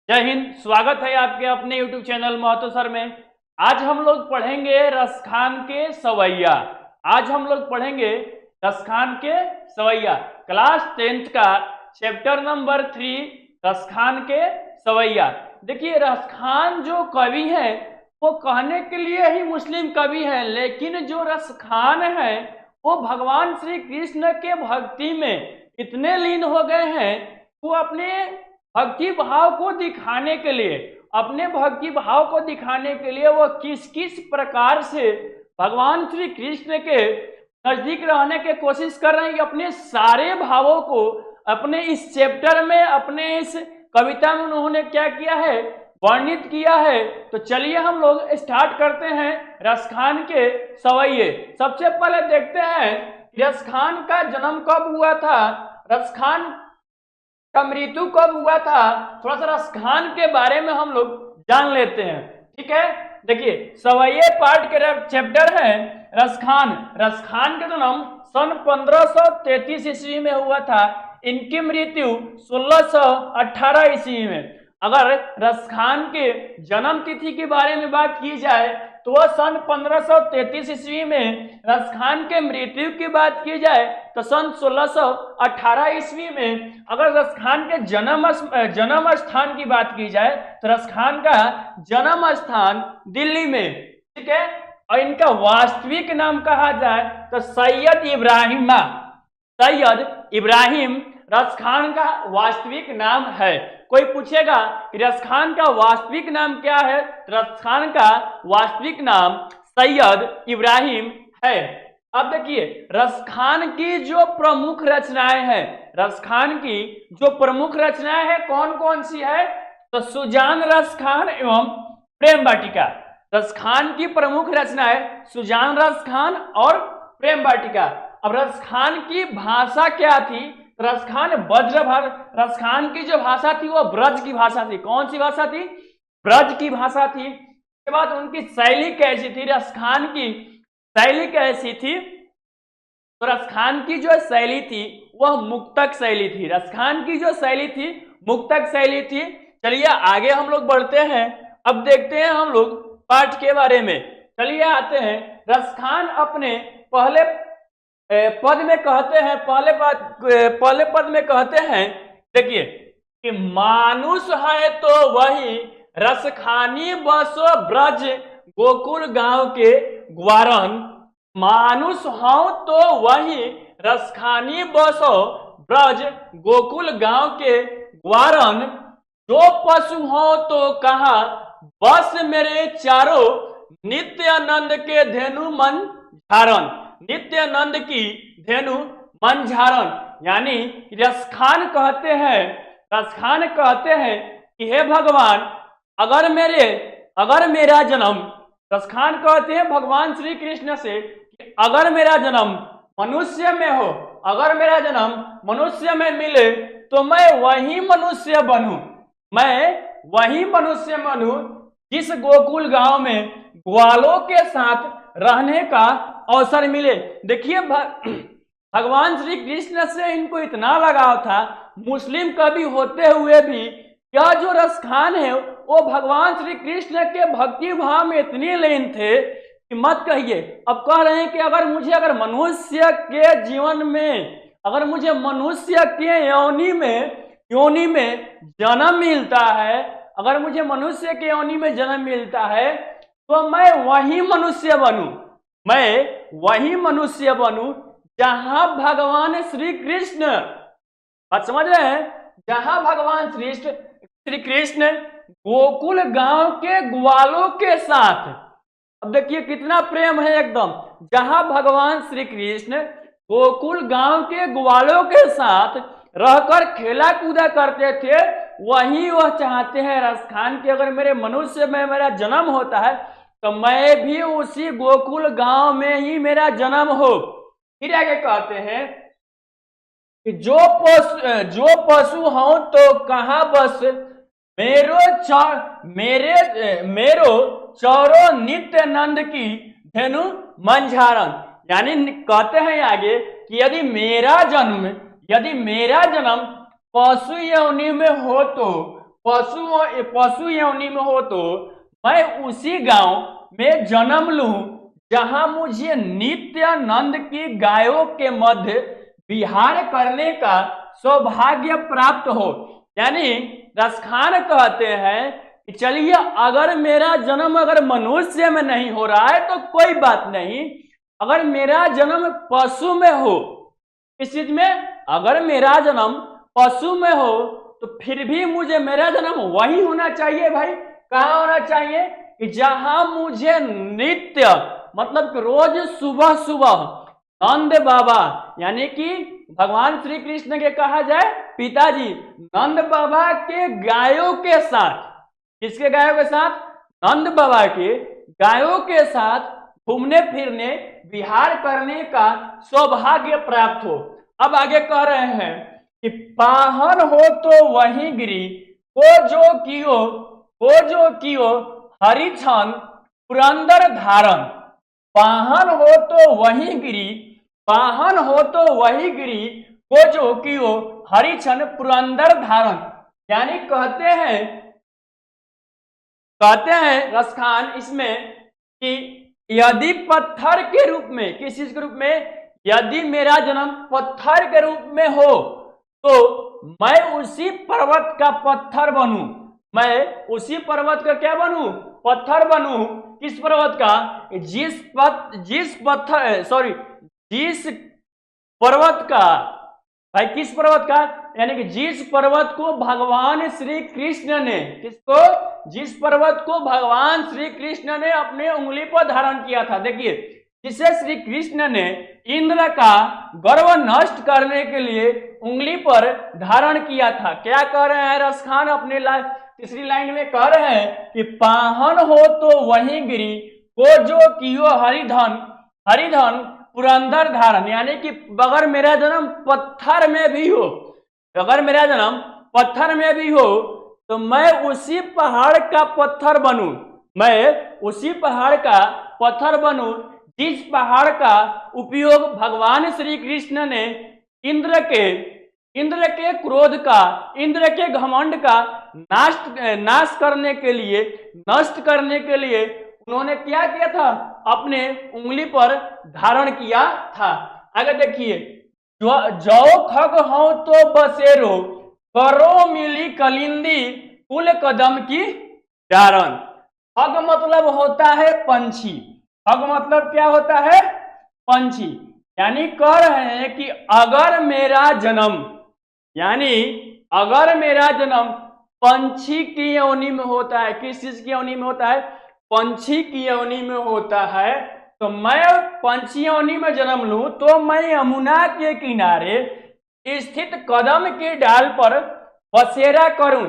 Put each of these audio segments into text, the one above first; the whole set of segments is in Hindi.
जय हिंद। स्वागत है आपके अपने YouTube चैनल महतो सर में। आज हम लोग पढ़ेंगे रसखान के सवैया। आज हम लोग पढ़ेंगे रसखान के सवैया, क्लास 10th का चैप्टर नंबर 3 रसखान के सवैया। देखिए, रसखान जो कवि है वो कहने के लिए ही मुस्लिम कवि है, लेकिन जो रसखान है वो भगवान श्री कृष्ण के भक्ति में इतने लीन हो गए हैं। वो अपने भक्ति भाव को दिखाने के लिए वो किस किस प्रकार से भगवान श्री कृष्ण के नजदीक रहने की कोशिश कर रहे हैं। अपने सारे भावों को अपने इस चैप्टर में, अपने इस कविता में उन्होंने क्या किया है, वर्णित किया है। तो चलिए हम लोग स्टार्ट करते हैं रसखान के सवैये। सबसे पहले देखते हैं रसखान का जन्म कब हुआ था, रसखान का मृत्यु कब हुआ था। थोड़ा सा रसखान के बारे में हम लोग जान लेते हैं, ठीक है। देखिए, सवैये पार्ट के चैप्टर है रसखान। रसखान का जन्म सन 1533 ईस्वी में हुआ था। इनकी मृत्यु 1618 ईस्वी में। अगर रसखान के जन्म तिथि के बारे में बात की जाए तो वह सन 1533 ईस्वी में। रसखान के मृत्यु की बात की जाए तो सन 1618 ईस्वी में। अगर रसखान के जन्म स्थान की बात की जाए तो रसखान का जन्म स्थान दिल्ली में, ठीक है। और इनका वास्तविक नाम कहा जाए तो सैयद इब्राहिम रसखान का वास्तविक नाम है। कोई पूछेगा कि रसखान का वास्तविक नाम क्या है, तो रसखान का वास्तविक नाम सैयद इब्राहिम है। अब देखिए, रसखान की जो प्रमुख रचनाएं हैं, रसखान की जो प्रमुख रचनाएं हैं कौन कौन सी है, तो सुजान रसखान एवं प्रेम वाटिका। रसखान की प्रमुख रचनाएं सुजान रसखान और प्रेम वाटिका। अब रसखान की भाषा क्या थी, रसखान रसखान की जो भाषा थी वो ब्रज की भाषा थी। कौन सी भाषा थी, ब्रज की भाषा थी। उसके बाद उनकी शैली कैसी थी, रसखान की शैली कैसी थी, तो रसखान की जो शैली थी वह मुक्तक शैली थी। रसखान की जो शैली थी मुक्तक शैली थी। चलिए आगे हम लोग बढ़ते हैं। अब देखते हैं हम लोग पाठ के बारे में। चलिए आते हैं। रसखान अपने पहले पद में कहते हैं, पहले पद में कहते हैं, देखिए कि मानुष है तो वही रसखानी बसो ब्रज गोकुल गांव के ग्वारन। मानुष हो तो वही रसखानी बसो ब्रज गोकुल गांव के ग्वारन। जो पशु हो तो कहा बस मेरे चारों नित्यानंद के धेनु मन झारण। नित्यानंद की धेनु मन झारण, यानी रसखान कहते हैं कि हे भगवान, अगर मेरा जन्म, रसखान कहते हैं भगवान श्री कृष्ण से कि अगर मेरा जन्म मनुष्य में हो, अगर मेरा जन्म मनुष्य में मिले तो मैं वही मनुष्य बनूं जिस गोकुल गांव में ग्वालों के साथ रहने का अवसर मिले। देखिए, भगवान श्री कृष्ण से इनको इतना लगाव था, मुस्लिम कवि होते हुए भी यह जो रसखान है वो भगवान श्री कृष्ण के भक्ति भाव में इतनी लीन थे कि मत कहिए। अब कह रहे हैं कि अगर मनुष्य के जीवन में, अगर मुझे मनुष्य के योनि में जन्म मिलता है, अगर मुझे मनुष्य के योनि में जन्म मिलता है तो मैं वही मनुष्य बनूं जहां भगवान श्री कृष्ण, बात समझ रहे हैं, जहां भगवान श्री कृष्ण गोकुल गांव के ग्वालों के साथ। अब देखिए कितना प्रेम है एकदम। जहां भगवान श्री कृष्ण गोकुल गांव के ग्वालों के साथ रहकर खेला कूदा करते थे, वही वह चाहते हैं रसखान के अगर मेरे मनुष्य में मेरा जन्म होता है तो मैं भी उसी गोकुल गांव में ही मेरा जन्म हो। फिर आगे कहते हैं कि जो पशु हो तो कहा बस मेरो चौरो नित्यानंद की धेनु मंझारण। यानी कहते हैं आगे कि यदि मेरा जन्म पशु योनि में हो तो पशु योनि में हो तो मैं उसी गांव में जन्म लूं जहां मुझे नित्यानंद की गायों के मध्य विहार करने का सौभाग्य प्राप्त हो। यानी रसखान कहते हैं कि चलिए, अगर मेरा जन्म अगर मनुष्य में नहीं हो रहा है तो कोई बात नहीं, अगर मेरा जन्म पशु में हो, इस चीज में अगर मेरा जन्म पशु में हो तो फिर भी मुझे मेरा जन्म वही होना चाहिए भाई। कहाँ होना चाहिए कि जहां मुझे नित्य, मतलब कि रोज सुबह सुबह नंद बाबा, यानी कि भगवान श्री कृष्ण के कहा जाए पिताजी, नंद बाबा के गायों के साथ, किसके गायों के साथ? नंद बाबा के गायों के साथ घूमने फिरने विहार करने का सौभाग्य प्राप्त हो। अब आगे कह रहे हैं कि पाहन हो तो वही गिरी, वो जो कियो हरिछन पुरंदर धारण। पाहन हो तो वही गिरी, पाहन हो तो वही गिरी, वो जो कियो हरिछन पुरंदर धारण। यानी कहते हैं रसखान इसमें कि यदि पत्थर के रूप में, किस चीज के रूप में? यदि मेरा जन्म पत्थर के रूप में हो तो मैं उसी पर्वत का पत्थर बनूं, मैं उसी पर्वत का क्या बनूं? पत्थर बनूं। किस पर्वत का? जिस पर्वत का भाई, किस पर्वत का? यानी कि जिस पर्वत को भगवान श्री कृष्ण ने, किसको? जिस पर्वत को भगवान श्री कृष्ण ने अपने उंगली पर धारण किया था। देखिए, जिसे श्री कृष्ण ने इंद्र का गर्व नष्ट करने के लिए उंगली पर धारण किया था। क्या कह रहे हैं रसखान अपने तीसरी लाइन में? कह रहे हैं कि पाहन हो तो वही गिरी, वो जो कियो हरिधन पुरंदर धारण। यानी कि अगर मेरा जन्म पत्थर में भी हो, अगर मेरा जन्म पत्थर में भी हो तो मैं उसी पहाड़ का पत्थर बनूं, मैं उसी पहाड़ का पत्थर बनूं जिस पहाड़ का उपयोग भगवान श्री कृष्ण ने इंद्र के क्रोध का, इंद्र के घमंड का नाश करने के लिए, नष्ट करने के लिए उन्होंने क्या किया था? अपने उंगली पर धारण किया था। आगे देखिए, जो खग हो तो बसेरो, करो मिली कलिंदी, कुल कदम की डारण। खग मतलब होता है पंछी, खग मतलब क्या होता है? पंछी। यानी कह रहे हैं कि अगर मेरा जन्म, यानी अगर मेरा जन्म पंछी की योनि में होता है, किस चीज की योनि में होता है? पंछी की योनि में होता है, तो मैं पंछी योनि में जन्म लूं तो मैं यमुना के किनारे स्थित कदम के डाल पर बसेरा करूं।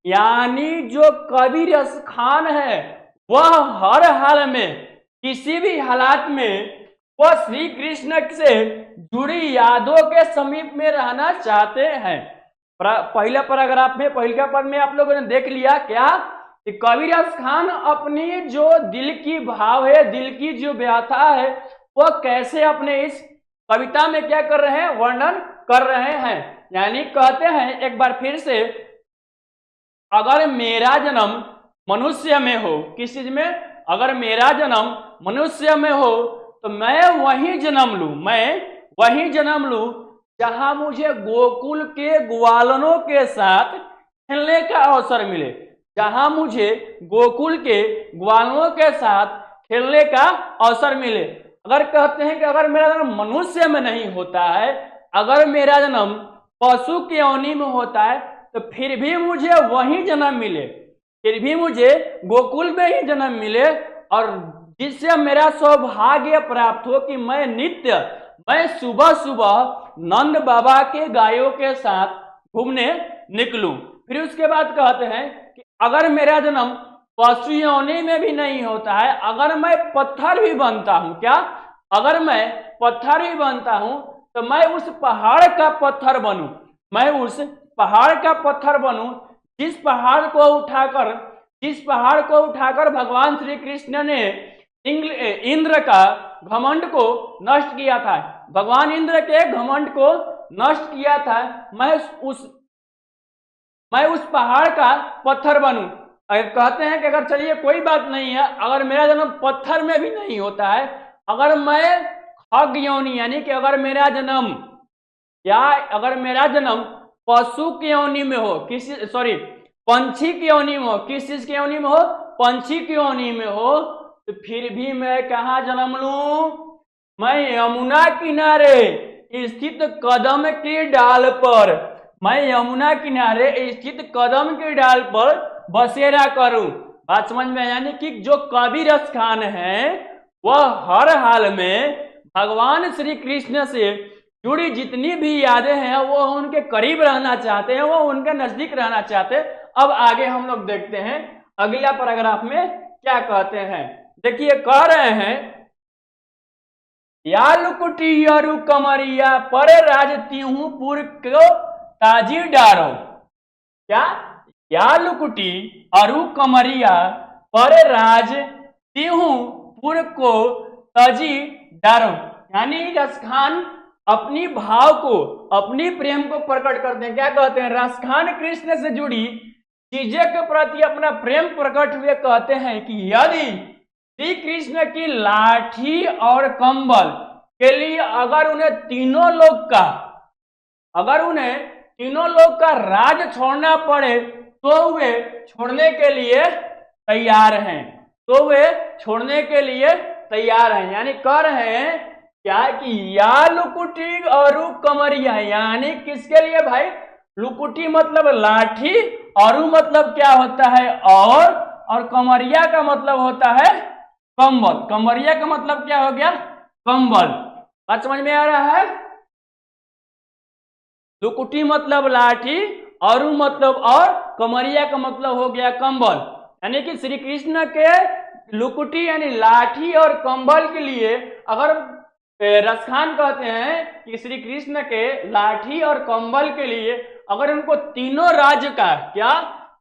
यानी जो कवि रसखान है वह हर हाल में, किसी भी हालात में वह श्री कृष्ण से जुड़ी यादों के समीप में रहना चाहते हैं। पहला पैराग्राफ में, पहले पद में आप लोगों ने देख लिया क्या कि कवि रसखान अपनी जो दिल की भाव है, दिल की जो व्यथा है, वह कैसे अपने इस कविता में क्या कर रहे हैं? वर्णन कर रहे हैं। यानी कहते हैं एक बार फिर से, अगर मेरा जन्म मनुष्य में हो, किस चीज में? अगर मेरा जन्म मनुष्य में हो तो मैं वहीं जन्म लूं, मैं वहीं जन्म लूं जहां मुझे गोकुल के ग्वालनों के साथ खेलने का अवसर मिले, जहां मुझे गोकुल के ग्वालनों के साथ खेलने का अवसर मिले। अगर कहते हैं कि अगर मेरा जन्म मनुष्य में नहीं होता है, अगर मेरा जन्म पशु के योनि में होता है तो फिर भी मुझे वही जन्म मिले, फिर भी मुझे गोकुल में ही जन्म मिले, और जिससे मेरा सौभाग्य प्राप्त हो कि मैं सुबह सुबह नंद बाबा के गायों के साथ घूमने निकलूं। फिर उसके बाद कहते हैं कि अगर मेरा जन्म पशु योनि में भी नहीं होता है, अगर मैं पत्थर भी बनता हूं, क्या? अगर मैं पत्थर भी बनता हूं तो मैं उस पहाड़ का पत्थर बनूं, मैं उस पहाड़ का पत्थर बनूं जिस पहाड़ को उठाकर भगवान श्री कृष्ण ने इंद्र का घमंड को नष्ट किया था, भगवान इंद्र के घमंड को नष्ट किया था। मैं मैं उस पहाड़ का पत्थर बनूं। अगर कहते हैं कि अगर चलिए कोई बात नहीं है, अगर मेरा जन्म पत्थर में भी नहीं होता है, अगर मैं खग योनि यानी कि अगर मेरा जन्म अगर मेरा जन्म पशु की योनि में हो, किसी सॉरी पंछी की योनि में हो, किस चीज की योनि में हो, पंछी की योनि में हो, तो फिर भी मैं कहाँ जन्म लूं? मैं यमुना किनारे स्थित कदम की डाल पर, मैं यमुना किनारे स्थित कदम की डाल पर बसेरा करूं। बात समझ में? यानी कि जो कवि रस खान है वह हर हाल में भगवान श्री कृष्ण से जुड़ी जितनी भी यादें हैं वो उनके करीब रहना चाहते हैं, वो उनके नजदीक रहना चाहते हैं। अब आगे हम लोग देखते हैं अगला पैराग्राफ में क्या कहते हैं। देखिए कह रहे हैं, या लुकुटी यरु कमरिया पर राज तिहू पुर को ताजी डारो। क्या? या लुकुटी अरु कमरिया पर राज तिहू पुर को ताजी डारो। यानी रसखान अपनी भाव को, अपनी प्रेम को प्रकट करते हैं। क्या कहते हैं? रसखान कृष्ण से जुड़ी चीजें के प्रति अपना प्रेम प्रकट हुए कहते हैं कि यदि श्री कृष्ण की लाठी और कंबल के लिए अगर उन्हें तीनों लोग का राज छोड़ना पड़े तो वे छोड़ने के लिए तैयार हैं, तो वे छोड़ने के लिए तैयार हैं। यानी कह रहे हैं क्या कि या लुकुटी और कमरिया, यानी किसके लिए भाई? लुकुटी मतलब लाठी, और मतलब क्या होता है? और कमरिया का मतलब होता है कंबल। कमरिया का मतलब क्या हो गया? कंबल। बात समझ में आ रहा है? लुकुटी मतलब लाठी, और मतलब और कमरिया का मतलब हो गया कंबल। यानी कि श्री कृष्ण के लुकुटी यानी लाठी और कंबल के लिए अगर रसखान कहते हैं कि श्री कृष्ण के लाठी और कंबल के लिए अगर उनको तीनों राज्य का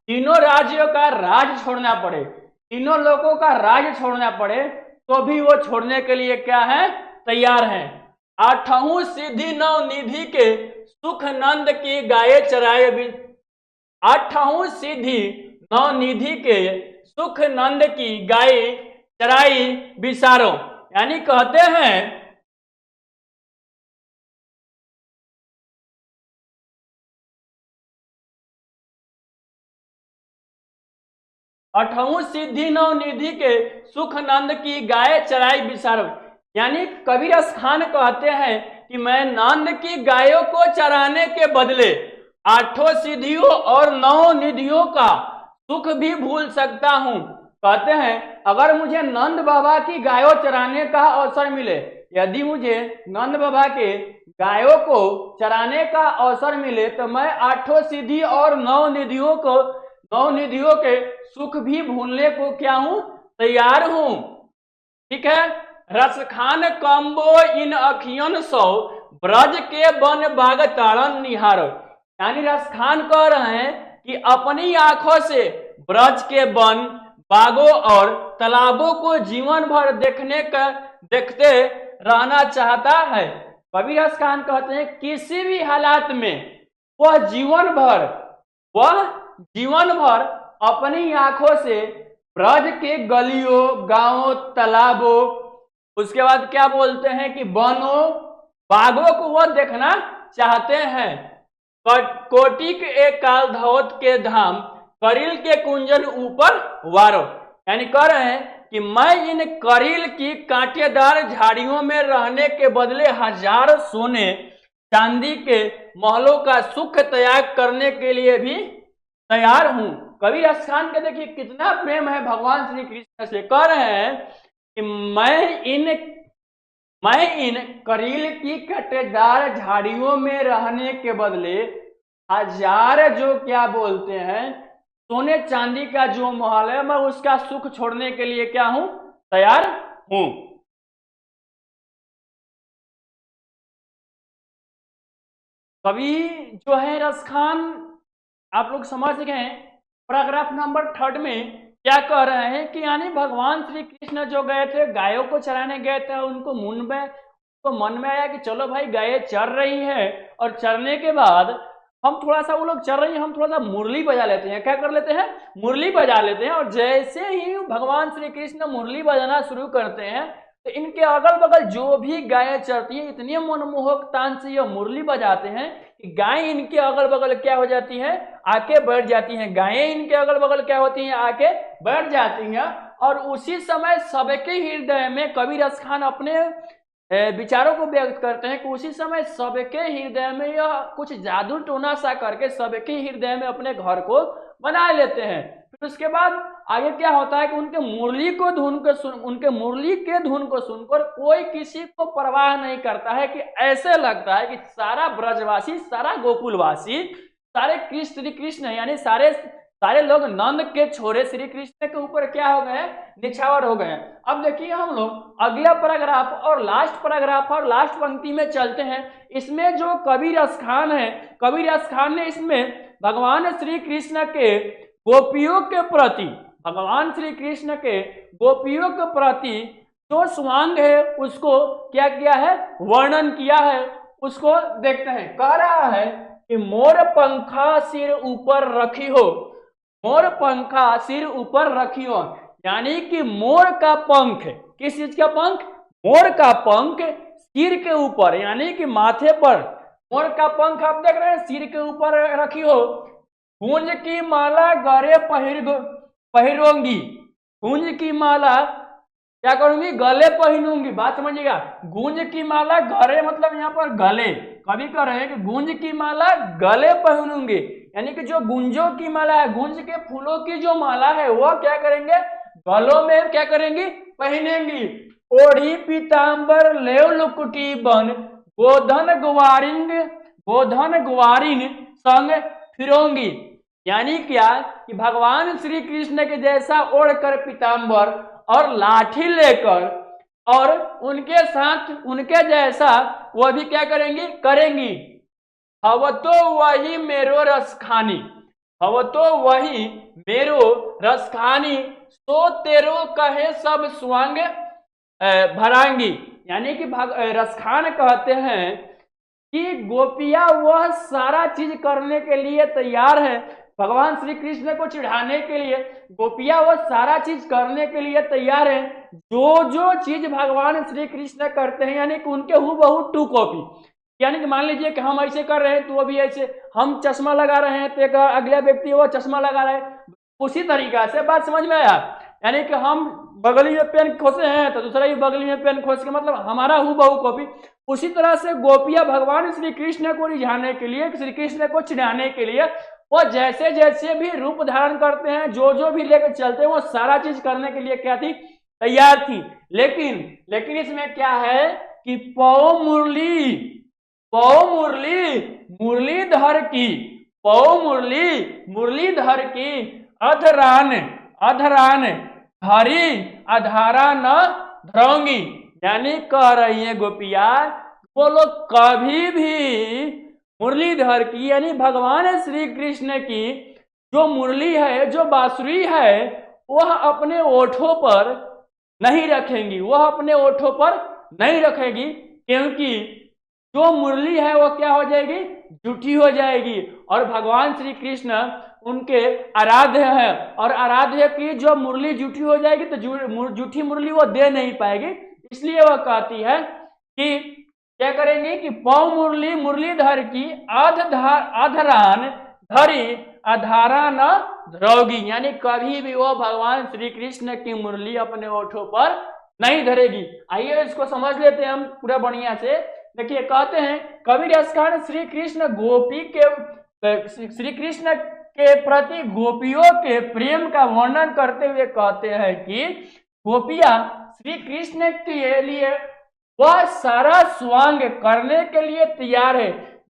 तीनों राज्यों का राज छोड़ना पड़े, तीनों लोगों का राज छोड़ना पड़े, तो भी वो छोड़ने के लिए क्या है? तैयार हैं। आठवीं सिद्धि नौ निधि के सुख नंद की गाये चराए भी, आठवीं सिद्धि नौ निधि के सुख नंद की गाय चराई बिसारो। यानी कहते हैं आठवीं सिद्धि नौ निधि के सुख नंद की गाय चराई बिसारो। यानी कबीर खान कहते हैं कि मैं नंद की गायों को चराने के बदले आठों सिद्धियों और नौ निधियों का सुख भी भूल सकता हूं। कहते हैं अगर मुझे नंद बाबा की गायों चराने का अवसर मिले, यदि मुझे नंद बाबा के गायों को चराने का अवसर मिले, तो मैं आठों सिद्धि और नौ निधियों के सुख भी भूलने को क्या हूं? तैयार हूं। ठीक है। रसखान कंबो इन अखियन सौ ब्रज के वन बाग ताड़न निहारो। यानी रसखान कह रहे हैं कि अपनी आंखों से ब्रज के वन, बागों और तालाबों को जीवन भर देखते रहना चाहता है। कबीर रसखान कहते हैं किसी भी हालात में वह जीवन भर अपनी आंखों से ब्रज के गलियों, गांवों, तालाबों, उसके बाद क्या बोलते हैं कि वनों, बागों को वह देखना चाहते हैं। कोटि के एक काल धवत के धाम, करील के कुंजन ऊपर वारो। यानी कह रहे हैं कि मैं इन करील की कांटेदार झाड़ियों में रहने के बदले हजार सोने चांदी के महलों का सुख त्याग करने के लिए भी तैयार हूं। कबीर रसखान के देखिए कितना प्रेम है भगवान श्री कृष्ण से। कह रहे हैं कि मैं इन करील की कटेदार झाड़ियों में रहने के बदले हजार जो क्या बोलते हैं सोने चांदी का जो महल है, मैं उसका सुख छोड़ने के लिए क्या हूं? तैयार हूं। कवि जो है रसखान, आप लोग समझ गए पैराग्राफ नंबर 3 में क्या कह रहे हैं कि यानी भगवान श्री कृष्ण जो गए थे, गायों को चराने गए थे, उनको मन में आया कि चलो भाई गायें चर रही है, और चरने के बाद हम थोड़ा सा, वो लोग चल रही हैं, हम थोड़ा सा मुरली बजा लेते हैं। क्या कर लेते हैं? मुरली बजा लेते हैं। और जैसे ही भगवान श्री कृष्ण मुरली बजाना शुरू करते हैं तो इनके अगल बगल जो भी गायें चलती हैं, इतनी मनमोहक तान से यह मुरली बजाते हैं कि गायें इनके अगल बगल क्या हो जाती हैं? आके बैठ जाती हैं। गायें इनके अगल बगल क्या होती हैं? आके बैठ जाती हैं। और उसी समय सबके हृदय में कबीर रस खान अपने विचारों को व्यक्त करते हैं कि उसी समय सबके हृदय में यह कुछ जादू टोना सा करके सबके हृदय में अपने घर को बना लेते हैं। फिर उसके बाद आगे क्या होता है कि उनके मुरली के धुन को सुनकर कोई किसी को परवाह नहीं करता है कि ऐसे लगता है कि सारा ब्रजवासी, सारा गोकुलवासी, सारे श्री कृष्ण यानी सारे लोग नंद के छोरे श्री कृष्ण के ऊपर क्या हो गए? निछावर हो गए। अब देखिए हम लोग अगला पैराग्राफ और लास्ट पंक्ति में चलते हैं। इसमें जो कबीर रस खान है, कबीर रस खान ने इसमें भगवान श्री कृष्ण के गोपियों के प्रति, भगवान श्री कृष्ण के गोपियों के प्रति जो स्वांग है उसको क्या किया है? वर्णन किया है। उसको देखते हैं। कह रहा है कि मोर पंखा सिर ऊपर रखी हो, मोर पंखा सिर ऊपर रखी हो, यानी कि मोर का पंख, किस चीज का पंख? मोर का पंख सिर के ऊपर यानी कि माथे पर मोर का पंख आप देख रहे हैं, सिर के ऊपर रखी हो। गूंज की माला गले पहिरोंगी, गूंज की माला क्या करूंगी? गले पहनूंगी। बात समझिएगा। गूंज की माला, गले मतलब यहाँ पर गले, कभी कह रहे हैं कि गूंज की माला गले पहनूंगी, यानी कि जो गुंजों की माला है, गुंज के फूलों की जो माला है वह क्या करेंगे? गलों में क्या करेंगी? पहनेंगी। ओढ़ी पीताम्बर लेव लुकुटी बन, गोधन ग्वारिन संग फिरोंगी। यानी क्या कि भगवान श्री कृष्ण के जैसा ओढ़कर पीताम्बर और लाठी लेकर और उनके साथ उनके जैसा वह भी क्या करेंगी? हव तो वही मेरो रसखानी, हव तो वही मेरो रसखानी, सो तेरो कहे सब स्वांग भरांगी। यानी कि रसखान कहते हैं कि गोपिया वह सारा चीज करने के लिए तैयार है। भगवान श्री कृष्ण को चिढ़ाने के लिए गोपिया वह सारा चीज करने के लिए तैयार है। जो चीज भगवान श्री कृष्ण करते हैं यानी कि उनके हूबहू टू कॉपी। यानी कि मान लीजिए कि हम ऐसे कर रहे हैं तो वो भी ऐसे, हम चश्मा लगा रहे हैं तो एक अगला व्यक्ति वो चश्मा लगा रहा है, उसी तरीका से। बात समझ में आया? यानी कि हम बगली में पेन खोसे हैं तो दूसरा ही बगली में पेन खोस के, मतलब हमारा हूबहू कॉपी। उसी तरह से गोपियां भगवान श्री कृष्ण को रिझाने के लिए, श्री कृष्ण को चिढ़ाने के लिए वो जैसे जैसे भी रूप धारण करते हैं, जो भी लेकर चलते हैं, वो सारा चीज करने के लिए क्या थी? तैयार थी। लेकिन इसमें क्या है कि पौ मुरलीधर की, पौ मुरलीधर की अधरान धरी अधारा न धरोंगी। यानी कह रही है गोपिया, वो लोग कभी भी मुरलीधर की यानी भगवान श्री कृष्ण की जो मुरली है, जो बांसुरी है, वह अपने ओठों पर नहीं रखेंगी, वह अपने ओठों पर नहीं रखेगी, क्योंकि जो मुरली है वो क्या हो जाएगी? झूठी हो जाएगी। और भगवान श्री कृष्ण उनके आराध्य है, और आराध्य की जो मुरली झूठी हो जाएगी तो झूठी मुरली वो दे नहीं पाएगी। इसलिए वह कहती है कि क्या करेंगे कि पौ मुरलीधर की अधरान धरी अधारा न धरोगी। यानी कभी भी वो भगवान श्री कृष्ण की मुरली अपने ओठों पर नहीं धरेगी। आइए इसको समझ लेते हैं हम पूरा बढ़िया से। देखिए कहते हैं कबीर रस खान श्री कृष्ण के प्रति गोपियों के प्रेम का वर्णन करते हुए कहते हैं कि गोपियां श्री कृष्ण के लिए वह सारा स्वांग करने के लिए तैयार है,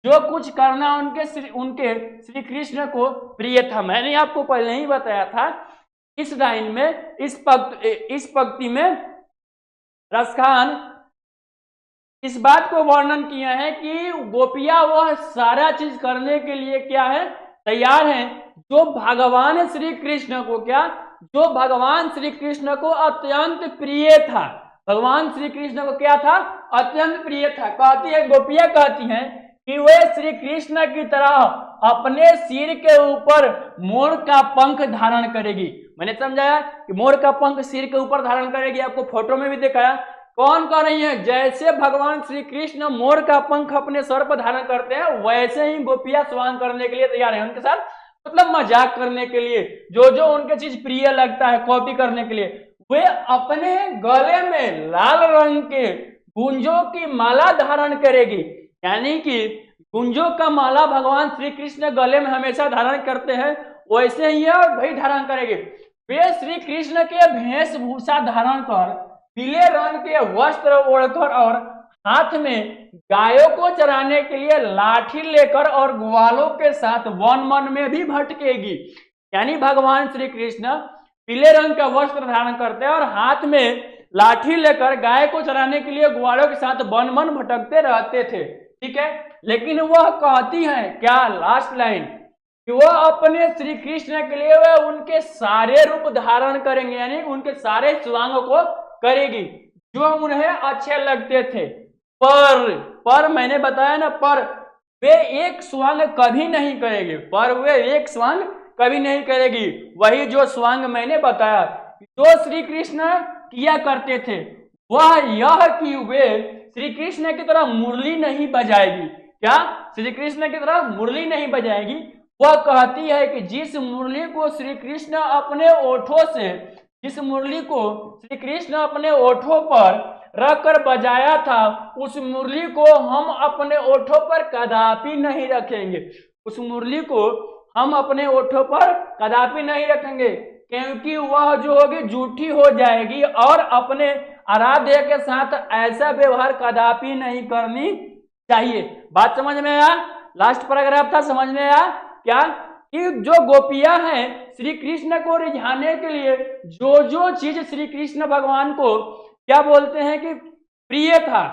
जो कुछ करना उनके श्री कृष्ण को प्रिय था। मैंने आपको पहले ही बताया था इस लाइन में, इस पंक्ति में रसखान इस बात को वर्णन किया है कि गोपियां वह सारा चीज करने के लिए क्या है? तैयार हैं, जो भगवान श्री कृष्ण को जो भगवान श्री कृष्ण को अत्यंत प्रिय था। भगवान श्री कृष्ण को क्या था? अत्यंत प्रिय था। कहती है गोपियां कहती हैं कि वे श्री कृष्ण की तरह अपने सिर के ऊपर मोर का पंख धारण करेगी। मैंने समझाया कि मोर का पंख सिर के ऊपर धारण करेगी, आपको फोटो में भी दिखाया। कौन कर रही है? जैसे भगवान श्री कृष्ण मोर का पंख अपने सर पर धारण करते हैं, वैसे ही गोपियां स्वांग करने के लिए तैयार है उनके साथ, मतलब मजाक करने के लिए, जो जो उनके चीज प्रिय लगता है कॉपी करने के लिए। वे अपने गले में लाल रंग के गुंजों की माला धारण करेगी, यानी कि गुंजों का माला भगवान श्री कृष्ण गले में हमेशा धारण करते हैं, वैसे ही वही धारण करेगी। वे श्री कृष्ण के वेशभूषा धारण कर पीले रंग के वस्त्र ओढ़कर और हाथ में गायों को चराने के लिए लाठी लेकर और ग्वालों के साथ वन वन में भी भटकेगी। यानी भगवान श्री कृष्ण पीले रंग का वस्त्र धारण करते हैं और हाथ में लाठी लेकर गाय को चराने के लिए ग्वालों के साथ वन वन भटकते रहते थे, ठीक है। लेकिन वह कहती है क्या, लास्ट लाइन, कि वह अपने श्री कृष्ण के लिए वह उनके सारे रूप धारण करेंगे, यानी उनके सारे स्वांग को करेगी जो उन्हें अच्छे लगते थे। पर मैंने बताया ना, पर वे एक स्वांग कभी नहीं करेगी, पर वे एक स्वांग कभी नहीं करेगी। वही जो स्वांग मैंने बताया जो श्री कृष्ण किया करते थे, वह यह कि वे श्री कृष्ण की तरह मुरली नहीं बजाएगी। क्या? श्री कृष्ण की तरह मुरली नहीं बजाएगी। वह कहती है कि जिस मुरली को श्री कृष्ण अपने ओठों से, जिस मुरली को श्री कृष्ण अपने ओठों पर रखकर बजाया था, उस मुरली को हम अपने ओठों पर कदापि नहीं रखेंगे। उस मुरली को हम अपने ओठों पर कदापि नहीं रखेंगे, क्योंकि वह जो होगी झूठी हो जाएगी और अपने आराध्य के साथ ऐसा व्यवहार कदापि नहीं करनी चाहिए। बात समझ में आया? लास्ट पैराग्राफ था, समझ में आया क्या? कि जो गोपियां हैं श्री कृष्ण को रिझाने के लिए जो जो चीज श्री कृष्ण भगवान को क्या बोलते हैं कि प्रिय था,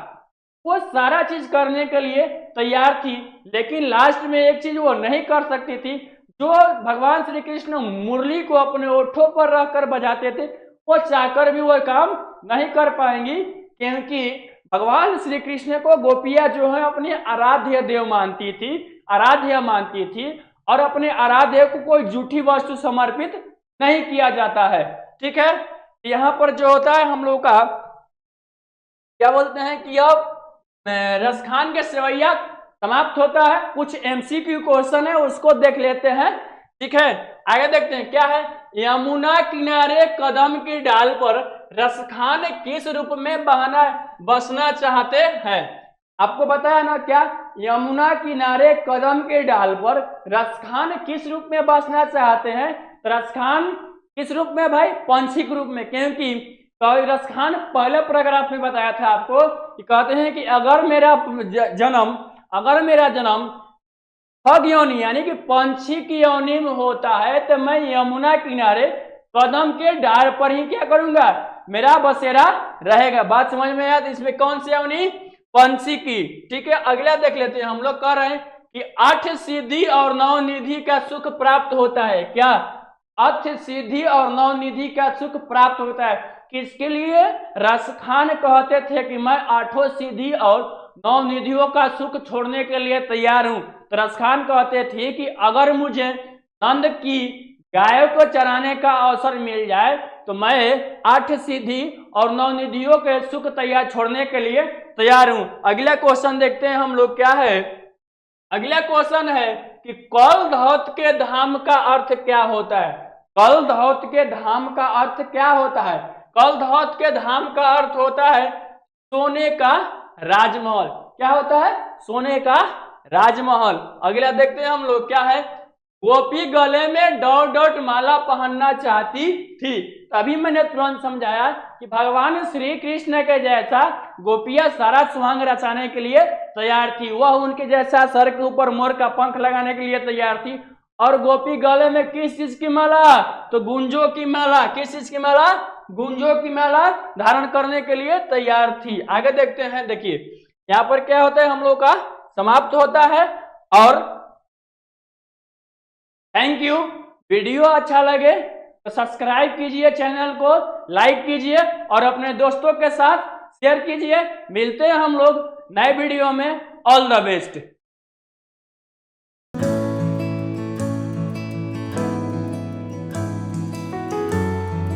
वो सारा चीज करने के लिए तैयार थी, लेकिन लास्ट में एक चीज वो नहीं कर सकती थी। जो भगवान श्री कृष्ण मुरली को अपने ओठों पर रखकर बजाते थे, वो चाहकर भी वो काम नहीं कर पाएंगी, क्योंकि भगवान श्री कृष्ण को गोपियां जो है अपने आराध्य देव मानती थी, आराध्य मानती थी, और अपने आराध्य को कोई झूठी वस्तु समर्पित नहीं किया जाता है, ठीक है। यहाँ पर जो होता है हम लोग का क्या बोलते हैं कि अब रसखान के सेवैया समाप्त होता है। कुछ एमसीक्यू क्वेश्चन है उसको देख लेते हैं, ठीक है। आगे देखते हैं क्या है। यमुना किनारे कदम की डाल पर रसखान किस रूप में बसना चाहते हैं? आपको बताया ना क्या, यमुना किनारे कदम के डाल पर रसखान किस रूप में बसना चाहते हैं? रसखान किस रूप में भाई? पंछी के रूप में, क्योंकि रसखान पहले पैराग्राफ में बताया था आपको कि कहते हैं कि अगर मेरा जन्म खग योनि यानी कि पंछी की योनि में होता है तो मैं यमुना किनारे कदम के डाल पर ही क्या करूंगा? मेरा बसेरा रहेगा। बात समझ में आया? इसमें कौन सी योनि? पंछी की, ठीक है। अगला देख लेते हैं। हम लोग कह रहे हैं कि 8 सिद्धि और 9 निधि का सुख प्राप्त होता है। क्या? 8 सिद्धि और 9 निधि का सुख प्राप्त होता है। किसके लिए? रसखान कहते थे कि मैं 8 सिद्धि और 9 निधियों का सुख छोड़ने के लिए तैयार हूं। तो रसखान कहते थे कि अगर मुझे नंद की गायों को चराने का अवसर मिल जाए तो मैं 8 सिद्धि और 9 निधियों के सुख छोड़ने के लिए तैयार हूं। अगला क्वेश्चन देखते हैं हम लोग क्या है। अगला क्वेश्चन है कि कल धौत के धाम का अर्थ क्या होता है? कल धौत के धाम का अर्थ क्या होता है? कल धौत के धाम का अर्थ होता है सोने का राजमहल। क्या होता है? सोने का राजमहल। अगला देखते हैं हम लोग क्या है। गोपी गले में डॉट माला पहनना चाहती थी। तभी मैंने तुरंत समझाया कि भगवान श्री कृष्ण के जैसा गोपियां सारा सुहांग रचाने के लिए तैयार थी। वह उनके जैसा सर के ऊपर मोर का पंख लगाने के लिए तैयार थी। और गोपी गले में किस चीज की माला? तो गुंजों की माला। किस चीज की माला? गुंजों की माला धारण करने के लिए तैयार थी। आगे देखते हैं। देखिए यहाँ पर क्या होता है, हम लोग का समाप्त होता है। और थैंक यू। वीडियो अच्छा लगे तो सब्सक्राइब कीजिए, चैनल को लाइक कीजिए और अपने दोस्तों के साथ शेयर कीजिए। मिलते हैं हम लोग नए वीडियो में। All the best.